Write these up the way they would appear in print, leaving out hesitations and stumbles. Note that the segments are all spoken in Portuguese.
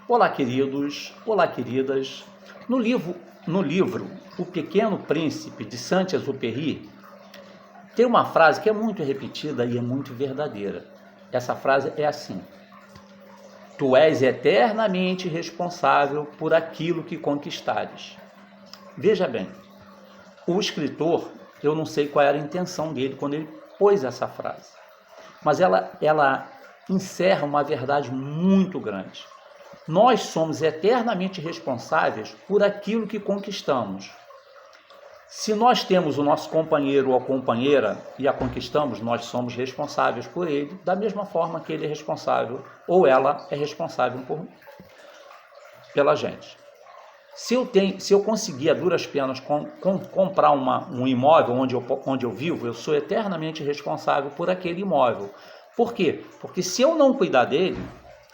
Olá, queridos, olá, queridas. No livro O Pequeno Príncipe, de Saint-Exupéry, tem uma frase que é muito repetida e é muito verdadeira. Essa frase é assim: Tu és eternamente responsável por aquilo que conquistares. Veja bem, o escritor, eu não sei qual era a intenção dele quando ele pôs essa frase, mas ela encerra uma verdade muito grande. Nós somos eternamente responsáveis por aquilo que conquistamos. Se nós temos o nosso companheiro ou companheira e a conquistamos, nós somos responsáveis por ele, da mesma forma que ele é responsável, ou ela é responsável pela gente. Se eu conseguir a duras penas comprar um imóvel onde eu vivo, eu sou eternamente responsável por aquele imóvel. Por quê? Porque se eu não cuidar dele,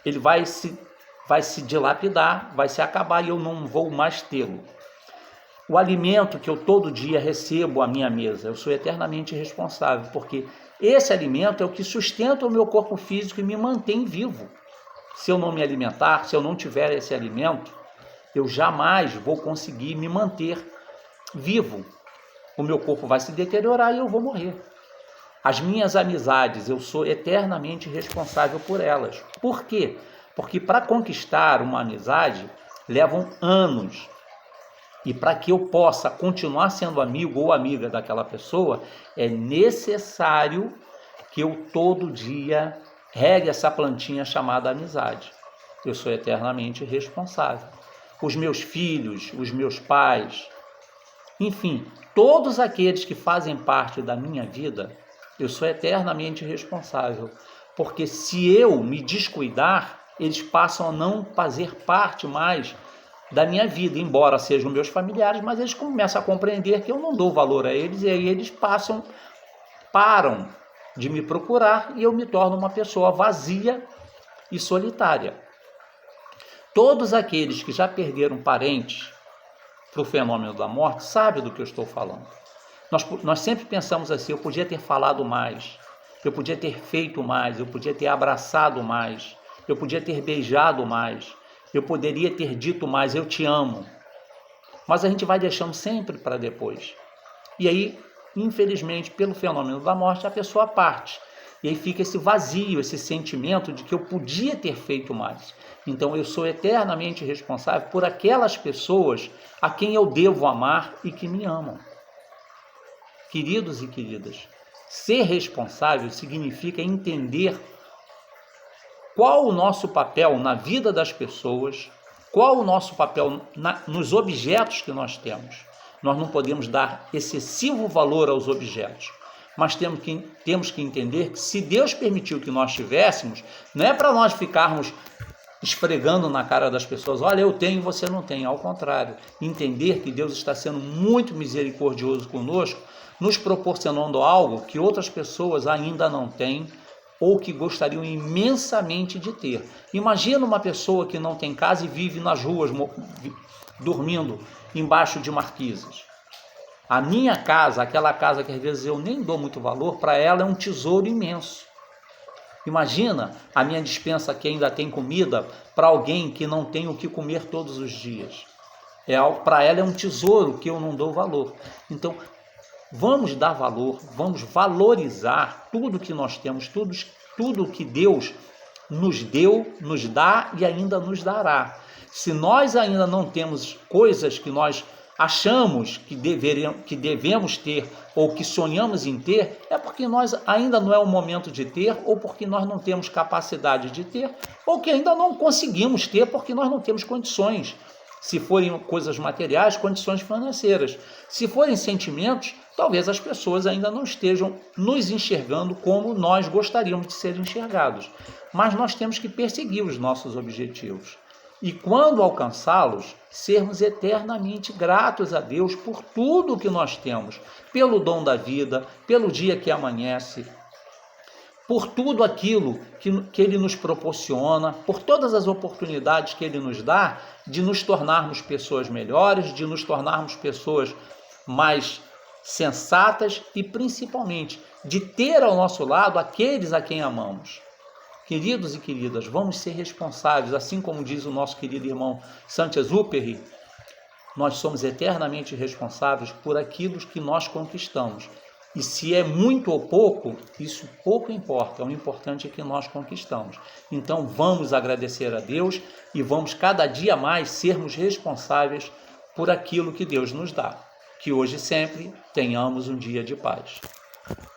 ele vai se dilapidar, vai se acabar e eu não vou mais tê-lo. O alimento que eu todo dia recebo à minha mesa, eu sou eternamente responsável, porque esse alimento é o que sustenta o meu corpo físico e me mantém vivo. Se eu não me alimentar, se eu não tiver esse alimento, eu jamais vou conseguir me manter vivo. O meu corpo vai se deteriorar e eu vou morrer. As minhas amizades, eu sou eternamente responsável por elas. Por quê? Porque para conquistar uma amizade, levam anos. E para que eu possa continuar sendo amigo ou amiga daquela pessoa, é necessário que eu todo dia regue essa plantinha chamada amizade. Eu sou eternamente responsável. Os meus filhos, os meus pais, enfim, todos aqueles que fazem parte da minha vida, eu sou eternamente responsável. Porque se eu me descuidar, eles passam a não fazer parte mais da minha vida, embora sejam meus familiares, mas eles começam a compreender que eu não dou valor a eles e aí eles param de me procurar e eu me torno uma pessoa vazia e solitária. Todos aqueles que já perderam parentes para o fenômeno da morte sabem do que eu estou falando. Nós sempre pensamos assim: eu podia ter falado mais, eu podia ter feito mais, eu podia ter abraçado mais, eu podia ter beijado mais, eu poderia ter dito mais, eu te amo. Mas a gente vai deixando sempre para depois. E aí, infelizmente, pelo fenômeno da morte, a pessoa parte. E aí fica esse vazio, esse sentimento de que eu podia ter feito mais. Então eu sou eternamente responsável por aquelas pessoas a quem eu devo amar e que me amam. Queridos e queridas, ser responsável significa entender qual o nosso papel na vida das pessoas, qual o nosso papel nos objetos que nós temos. Nós não podemos dar excessivo valor aos objetos, mas temos que entender que se Deus permitiu que nós tivéssemos, não é para nós ficarmos esfregando na cara das pessoas: olha, eu tenho e você não tem. Ao contrário, entender que Deus está sendo muito misericordioso conosco, nos proporcionando algo que outras pessoas ainda não têm ou que gostariam imensamente de ter. Imagina uma pessoa que não tem casa e vive nas ruas, dormindo embaixo de marquises. A minha casa, aquela casa que às vezes eu nem dou muito valor, para ela é um tesouro imenso. Imagina a minha despensa que ainda tem comida para alguém que não tem o que comer todos os dias. Para ela é um tesouro que eu não dou valor. Então, vamos dar valor, vamos valorizar tudo que nós temos, tudo que Deus nos deu, nos dá e ainda nos dará. Se nós ainda não temos coisas que nós achamos que devemos ter ou que sonhamos em ter, é porque nós ainda não é o momento de ter, ou porque nós não temos capacidade de ter, ou que ainda não conseguimos ter porque nós não temos condições. Se forem coisas materiais, condições financeiras. Se forem sentimentos, talvez as pessoas ainda não estejam nos enxergando como nós gostaríamos de ser enxergados. Mas nós temos que perseguir os nossos objetivos. E quando alcançá-los, sermos eternamente gratos a Deus por tudo que nós temos, pelo dom da vida, pelo dia que amanhece, por tudo aquilo que Ele nos proporciona, por todas as oportunidades que Ele nos dá de nos tornarmos pessoas melhores, de nos tornarmos pessoas mais sensatas e, principalmente, de ter ao nosso lado aqueles a quem amamos. Queridos e queridas, vamos ser responsáveis, assim como diz o nosso querido irmão Saint-Exupéry, nós somos eternamente responsáveis por aquilo que nós conquistamos. E se é muito ou pouco, isso pouco importa, o importante é que nós conquistamos. Então vamos agradecer a Deus e vamos cada dia mais sermos responsáveis por aquilo que Deus nos dá. Que hoje sempre tenhamos um dia de paz.